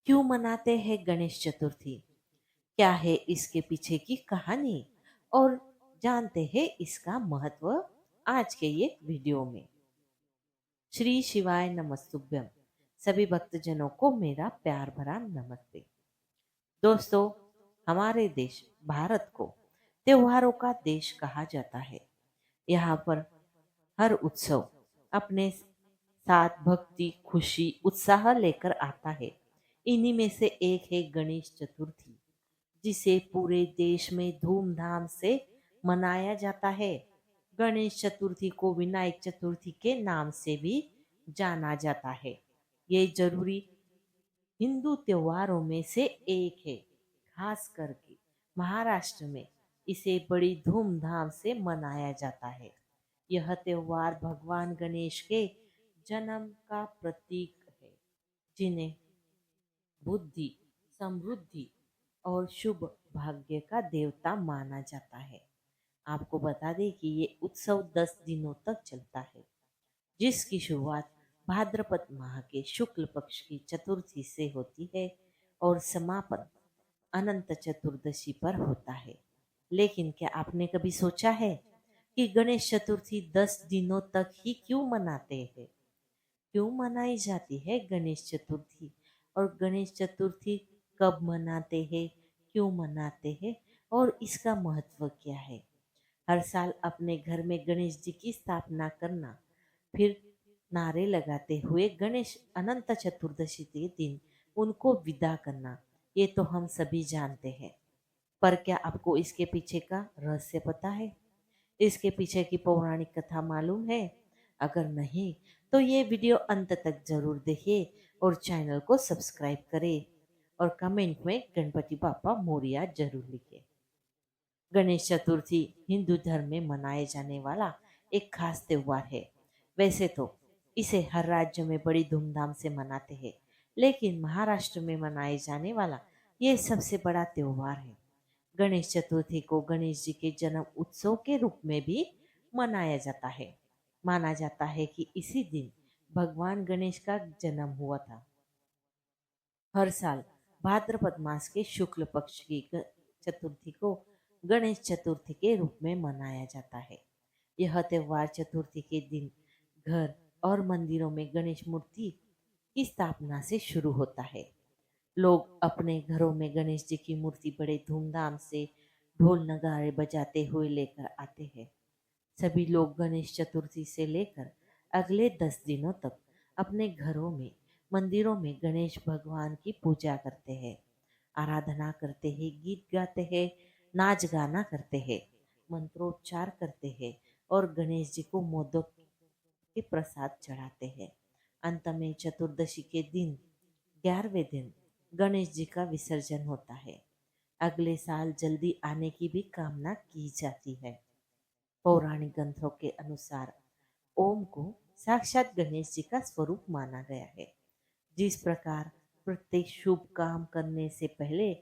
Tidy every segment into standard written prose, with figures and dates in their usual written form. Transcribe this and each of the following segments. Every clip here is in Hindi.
क्यों मनाते हैं गणेश चतुर्थी? क्या है इसके पीछे की कहानी? और जानते हैं इसका महत्व आज के ये वीडियो में। श्री शिवाय नमस्तुभ्यम। सभी भक्तजनों को मेरा प्यार भरा नमस्ते। दोस्तों, हमारे देश भारत को त्योहारों का देश कहा जाता है। यहाँ पर हर उत्सव अपने साथ भक्ति, खुशी, उत्साह लेकर आता है। इन्हीं में से एक है गणेश चतुर्थी, जिसे पूरे देश में धूमधाम से मनाया जाता है। गणेश चतुर्थी को विनायक चतुर्थी के नाम से भी जाना जाता है। ये जरूरी हिंदू त्योहारों में से एक है। खास करके महाराष्ट्र में इसे बड़ी धूमधाम से मनाया जाता है। यह त्योहार भगवान गणेश के जन्म का प्रतीक है, जिन्हें बुद्धि, समृद्धि और शुभ भाग्य का देवता माना जाता है। आपको बता दें कि ये उत्सव 10 दिनों तक चलता है, जिसकी शुरुआत भाद्रपद माह के शुक्ल पक्ष की चतुर्थी से होती है और समापन अनंत चतुर्दशी पर होता है। लेकिन क्या आपने कभी सोचा है कि गणेश चतुर्थी 10 दिनों तक ही क्यों मनाते हैं? क्यों मनाई जाती है गणेश चतुर्थी? और गणेश चतुर्थी कब मनाते हैं, क्यों मनाते हैं और इसका महत्व क्या है? हर साल अपने घर में गणेश जी की स्थापना करना, फिर नारे लगाते हुए गणेश अनंत चतुर्दशी के दिन उनको विदा करना, ये तो हम सभी जानते हैं। पर क्या आपको इसके पीछे का रहस्य पता है? इसके पीछे की पौराणिक कथा मालूम है? अगर नहीं, तो ये वीडियो अंत तक जरूर देखिए और चैनल को सब्सक्राइब करें और कमेंट में गणपति बाप्पा मोरिया जरूर लिखें। गणेश चतुर्थी हिंदू धर्म में मनाए जाने वाला एक खास त्योहार है। वैसे तो इसे हर राज्य में बड़ी धूमधाम से मनाते हैं, लेकिन महाराष्ट्र में मनाए जाने वाला ये सबसे बड़ा त्योहार है। गणेश चतुर्थी को गणेश जी के जन्म उत्सव के रूप में भी मनाया जाता है। माना जाता है कि इसी दिन भगवान गणेश का जन्म हुआ था। हर साल भाद्रपद मास के शुक्ल पक्ष की चतुर्थी को गणेश चतुर्थी के रूप में मनाया जाता है। यह त्योहार चतुर्थी के दिन घर और मंदिरों में गणेश मूर्ति की स्थापना से शुरू होता है। लोग अपने घरों में गणेश जी की मूर्ति बड़े धूमधाम से ढोल नगाड़े बजाते हुए लेकर आते हैं। सभी लोग गणेश चतुर्थी से लेकर अगले 10 दिनों तक अपने घरों में, मंदिरों में गणेश भगवान की पूजा करते हैं, आराधना करते हैं, गीत गाते हैं, नाच गाना करते हैं, मंत्रोच्चार करते हैं और गणेश जी को मोदक के प्रसाद चढ़ाते हैं। अंत में चतुर्दशी के दिन, 11वें दिन, गणेश जी का विसर्जन होता है। अगले साल जल्दी आने की भी कामना की जाती है। पौराणिक ग्रंथों के अनुसार ओम को साक्षात गणेश जी का स्वरूप माना गया है। जिस प्रकार प्रत्येक शुभ काम करने से पहले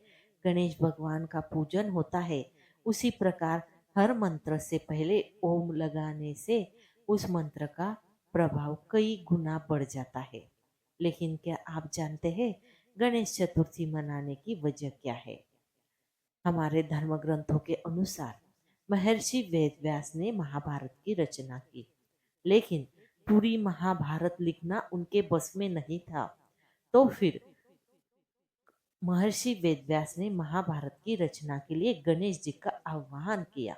गणेश भगवान का पूजन होता है, उसी प्रकार हर मंत्र से पहले ओम लगाने से उस मंत्र का प्रभाव कई गुना बढ़ जाता है। लेकिन क्या आप जानते हैं गणेश चतुर्थी मनाने की वजह क्या है? हमारे धर्म ग्रंथों के अनुसार महर्षि वेदव्यास ने महाभारत की रचना की, लेकिन पूरी महाभारत लिखना उनके बस में नहीं था। तो फिर महर्षि वेदव्यास ने महाभारत की रचना के लिए गणेश जी का आह्वान किया।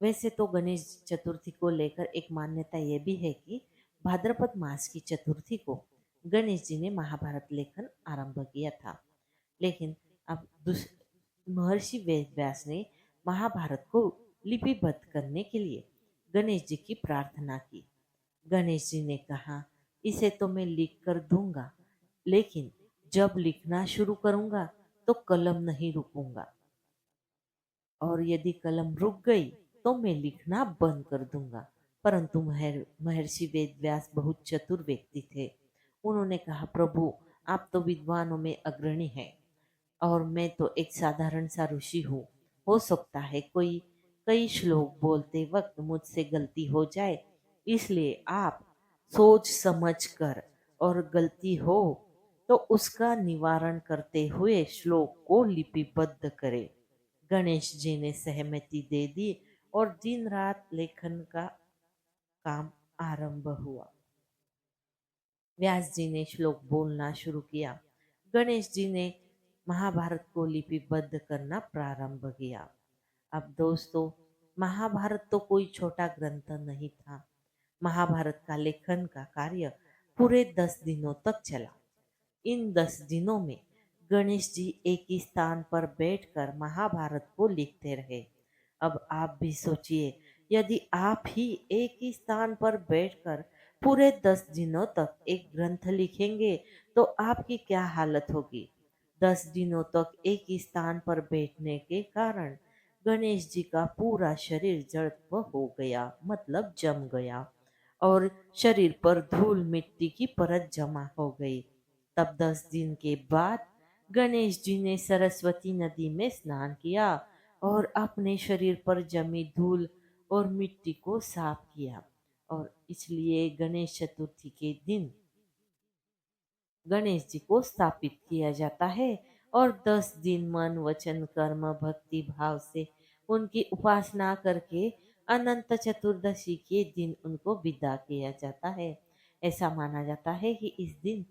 वैसे तो गणेश चतुर्थी को लेकर एक मान्यता यह भी है कि भाद्रपद मास की चतुर्थी को गणेश जी ने महाभारत लेखन आरंभ किया था। लेकिन अब महर्षि वेदव्यास ने महाभारत को लिपिबद्ध करने के लिए गणेश जी की प्रार्थना की। गणेश जी ने कहा, इसे तो मैं लिख कर दूंगा, लेकिन जब लिखना शुरू करूंगा तो कलम नहीं रुकूंगा, और यदि कलम रुक गई तो मैं लिखना बंद कर दूंगा। परंतु महर्षि वेदव्यास बहुत चतुर व्यक्ति थे। उन्होंने कहा, प्रभु आप तो विद्वानों में अग्रणी हैं और मैं तो एक साधारण सा ऋषि हूँ। हो सकता है कोई कई श्लोक बोलते वक्त मुझसे गलती हो जाए, इसलिए आप सोच समझ कर और गलती हो तो उसका निवारण करते हुए श्लोक को लिपिबद्ध करे। गणेश जी ने सहमति दे दी और दिन रात लेखन का काम आरंभ हुआ। व्यास जी ने श्लोक बोलना शुरू किया। गणेश जी ने महाभारत को लिपिबद्ध करना प्रारंभ किया। अब दोस्तों, महाभारत तो कोई छोटा ग्रंथ नहीं था। महाभारत का लेखन का कार्य पूरे 10 दिनों तक चला। इन 10 दिनों में गणेश जी एक ही स्थान पर बैठकर महाभारत को लिखते रहे। अब आप भी सोचिए, यदि आप ही एक ही स्थान पर बैठकर पूरे 10 दिनों तक एक ग्रंथ लिखेंगे तो आपकी क्या हालत होगी। 10 दिनों तक एक ही स्थान पर बैठने के कारण गणेश जी का पूरा शरीर जड़त्व हो गया, मतलब जम गया, और शरीर पर धूल मिट्टी की परत जमा हो गई। तब 10 दिन के बाद गणेश जी ने सरस्वती नदी में स्नान किया और अपने शरीर पर जमी धूल और मिट्टी को साफ किया। और इसलिए गणेश चतुर्थी के दिन गणेश जी को स्थापित किया जाता है और 10 दिन मन वचन कर्म भक्ति भाव से उनकी उपासना करके अनंत चतुर्दशी के दिन उनको विदा किया जाता है। ऐसा माना जाता है कि इस दिन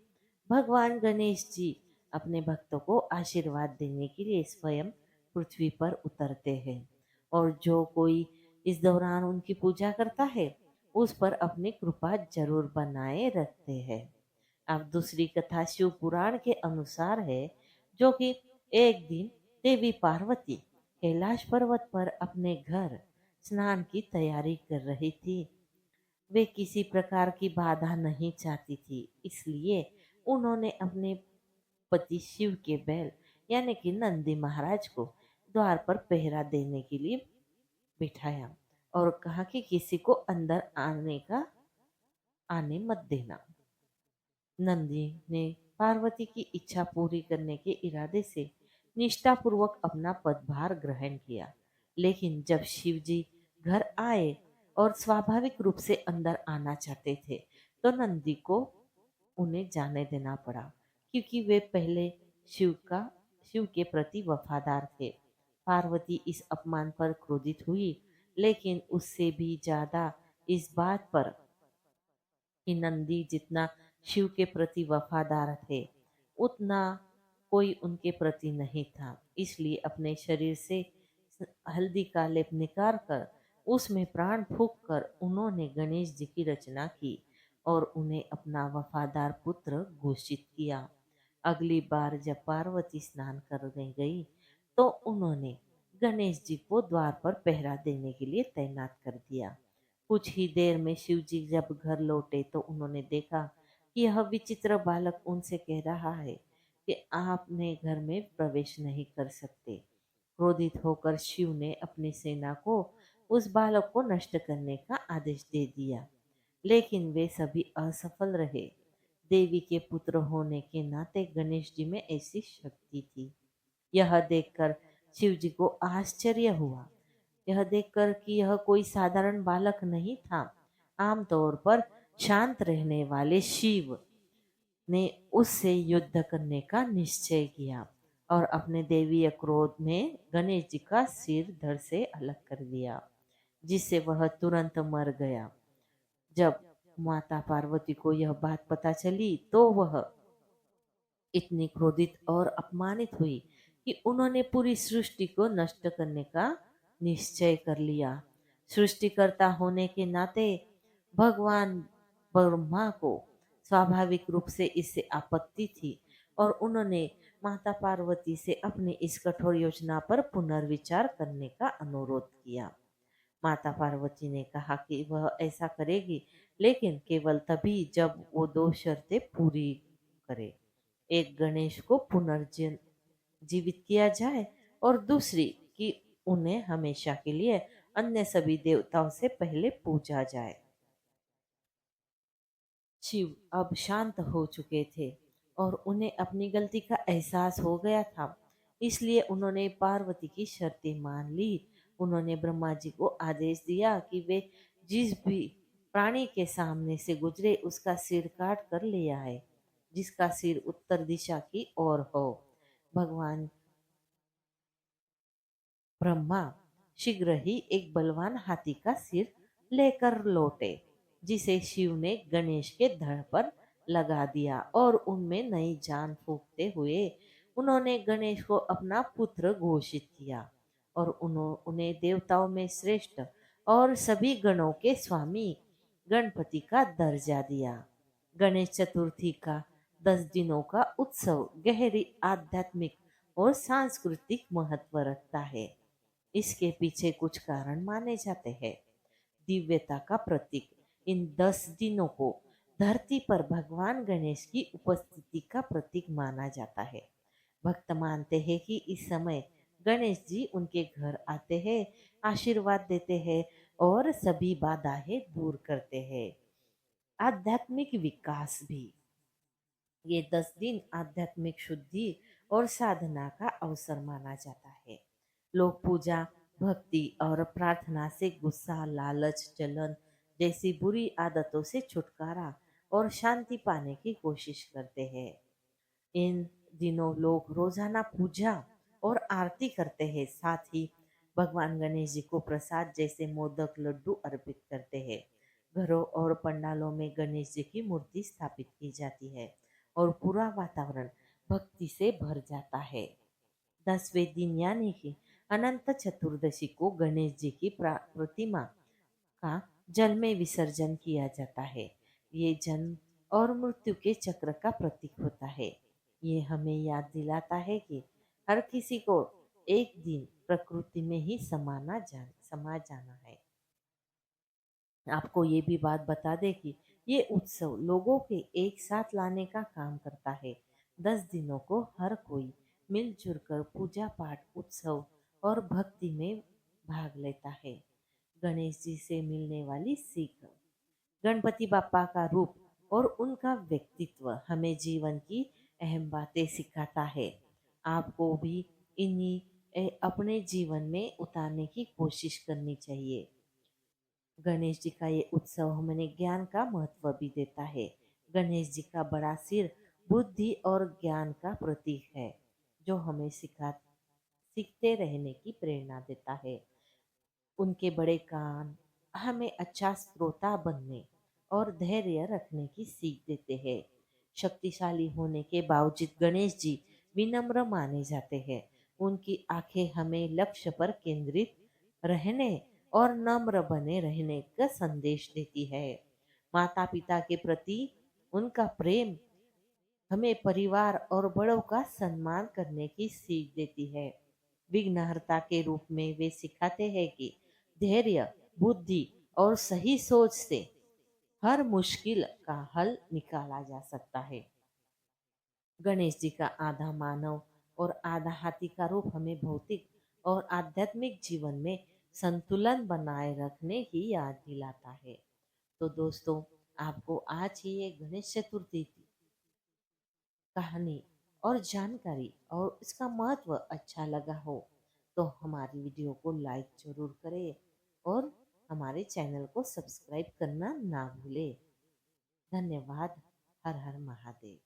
भगवान गणेश जी अपने भक्तों को आशीर्वाद देने के लिए स्वयं पृथ्वी पर उतरते हैं और जो कोई इस दौरान उनकी पूजा करता है उस पर अपनी कृपा जरूर बनाए रखते हैं। अब दूसरी कथा शिव पुराण के अनुसार है, जो कि एक दिन देवी पार्वती कैलाश पर्वत पर अपने घर स्नान की तैयारी कर रही थी। वे किसी प्रकार की बाधा नहीं चाहती थी, इसलिए उन्होंने अपने पति शिव के बैल यानी कि नंदी महाराज को द्वार पर पहरा देने के लिए बिठाया और कहा कि किसी को अंदर आने मत देना। नंदी ने पार्वती की इच्छा पूरी करने के इरादे से निष्ठापूर्वक अपना पदभार ग्रहण किया। लेकिन जब शिव जी घर आए और स्वाभाविक रूप से अंदर आना चाहते थे तो नंदी को उन्हें जाने देना पड़ा, क्योंकि वे पहले शिव के प्रति वफादार थे। पार्वती इस अपमान पर क्रोधित हुई, लेकिन उससे भी ज्यादा इस बात पर कि नंदी जितना शिव के प्रति वफादार थे उतना कोई उनके प्रति नहीं था। इसलिए अपने शरीर से हल्दी का लेप निकाल कर उसमें प्राण फूंक कर उन्होंने गणेश जी की रचना की और उन्हें अपना वफादार पुत्र घोषित किया। अगली बार जब पार्वती स्नान करने गई तो उन्होंने गणेश जी को द्वार पर पहरा देने के लिए तैनात कर दिया। कुछ ही देर में शिव जी जब घर लौटे तो उन्होंने देखा कि यह विचित्र बालक उनसे कह रहा है कि आपने घर में प्रवेश नहीं कर सकते। क्रोधित होकर शिव ने अपनी सेना को उस बालक को नष्ट करने का आदेश दे दिया, लेकिन वे सभी असफल रहे। देवी के पुत्र होने के नाते गणेश जी में ऐसी शक्ति थी। यह देखकर शिव जी को आश्चर्य हुआ। यह देखकर कि यह कोई साधारण बालक नहीं था। आमतौर पर शांत रहने वाले शिव ने उससे युद्ध करने का निश्चय किया और अपने दैवीय क्रोध में गणेश जी का सिर धड़ से अलग कर दिया, जिससे वह तुरंत मर गया। जब माता पार्वती को यह बात पता चली तो वह इतनी क्रोधित और अपमानित हुई कि उन्होंने पूरी सृष्टि को नष्ट करने का निश्चय कर लिया। सृष्टिकर्ता होने के नाते भगवान ब्रह्मा को स्वाभाविक रूप से इससे आपत्ति थी और उन्होंने माता पार्वती से अपनी इस कठोर योजना पर पुनर्विचार करने का अनुरोध किया। माता पार्वती ने कहा कि वह ऐसा करेगी, लेकिन केवल तभी जब वो दो शर्तें पूरी करे। एक, गणेश को पुनर्जीवित किया जाए और दूसरी कि उन्हें हमेशा के लिए अन्य सभी देवताओं से पहले पूजा जाए। शिव अब शांत हो चुके थे और उन्हें अपनी गलती का एहसास हो गया था, इसलिए उन्होंने पार्वती की शर्तें मान ली। उन्होंने ब्रह्मा जी को आदेश दिया कि वे जिस भी प्राणी के सामने से गुजरे उसका सिर काट कर ले आए, जिसका सिर उत्तर दिशा की ओर हो। भगवान ब्रह्मा शीघ्र ही एक बलवान हाथी का सिर लेकर लौटे, जिसे शिव ने गणेश के धड़ पर लगा दिया और उनमें नई जान फूंकते हुए उन्होंने गणेश को अपना पुत्र घोषित किया और उन्हें देवताओं में श्रेष्ठ और सभी गणों के स्वामी गणपति का दर्जा दिया। गणेश चतुर्थी का 10 दिनों का उत्सव गहरी आध्यात्मिक और सांस्कृतिक महत्व रखता है। इसके पीछे कुछ कारण माने जाते हैं। दिव्यता का प्रतीक, इन 10 दिनों को धरती पर भगवान गणेश की उपस्थिति का प्रतीक माना जाता है। भक्त मानते हैं कि इस समय गणेश जी उनके घर आते हैं, आशीर्वाद देते हैं और सभी बाधाएं दूर करते हैं। आध्यात्मिक विकास भी, ये 10 दिन आध्यात्मिक शुद्धि और साधना का अवसर माना जाता है। लोग पूजा, भक्ति और प्रार्थना से गुस्सा, लालच, जलन जैसी बुरी आदतों से छुटकारा और शांति पाने की कोशिश करते हैं। इन दिनों लोग रोजाना पूजा और आरती करते हैं, साथ ही भगवान गणेश जी को प्रसाद जैसे मोदक, लड्डू अर्पित करते हैं। घरों और पंडालों में गणेश जी की मूर्ति स्थापित की जाती है और पूरा वातावरण भक्ति से भर जाता है। 10वें दिन यानी कि अनंत चतुर्दशी को गणेश जी की प्रतिमा का जल में विसर्जन किया जाता है। ये जन्म और मृत्यु के चक्र का प्रतीक होता है। ये हमें याद दिलाता है कि हर किसी को एक दिन प्रकृति में ही समा जाना है। आपको ये भी बात बता दें कि ये उत्सव लोगों के एक साथ लाने का काम करता है। 10 दिनों को हर कोई मिलजुल कर पूजा पाठ, उत्सव और भक्ति में भाग लेता है। गणेश जी से मिलने वाली सीख, गणपति बापा का रूप और उनका व्यक्तित्व हमें जीवन की अहम बातें सिखाता है। आपको भी इन्हीं अपने जीवन में उतारने की कोशिश करनी चाहिए। गणेश जी का ये उत्सव हमें ज्ञान का महत्व भी देता है। गणेश जी का बड़ा सिर बुद्धि और ज्ञान का प्रतीक है, जो हमें सीखते रहने की प्रेरणा देता है। उनके बड़े कान हमें अच्छा श्रोता बनने और धैर्य रखने की सीख देते हैं। शक्तिशाली होने के बावजूद गणेश जी विनम्र माने जाते हैं। उनकी आंखें हमें लक्ष्य पर केंद्रित रहने और नम्र बने रहने का संदेश देती है। माता पिता के प्रति उनका प्रेम हमें परिवार और बड़ों का सम्मान करने की सीख देती है। विघ्नहर्ता के रूप में वे सिखाते हैं कि धैर्य, बुद्धि और सही सोच से हर मुश्किल का हल निकाला जा सकता है। गणेश जी का आधा मानव और आधा हाथी का रूप हमें भौतिक और आध्यात्मिक जीवन में संतुलन बनाए रखने की याद दिलाता है। तो दोस्तों, आपको आज ही ये गणेश चतुर्थी की कहानी और जानकारी और इसका महत्व अच्छा लगा हो तो हमारी वीडियो को लाइक जरूर करें और हमारे चैनल को सब्सक्राइब करना ना भूलें। धन्यवाद। हर हर महादेव।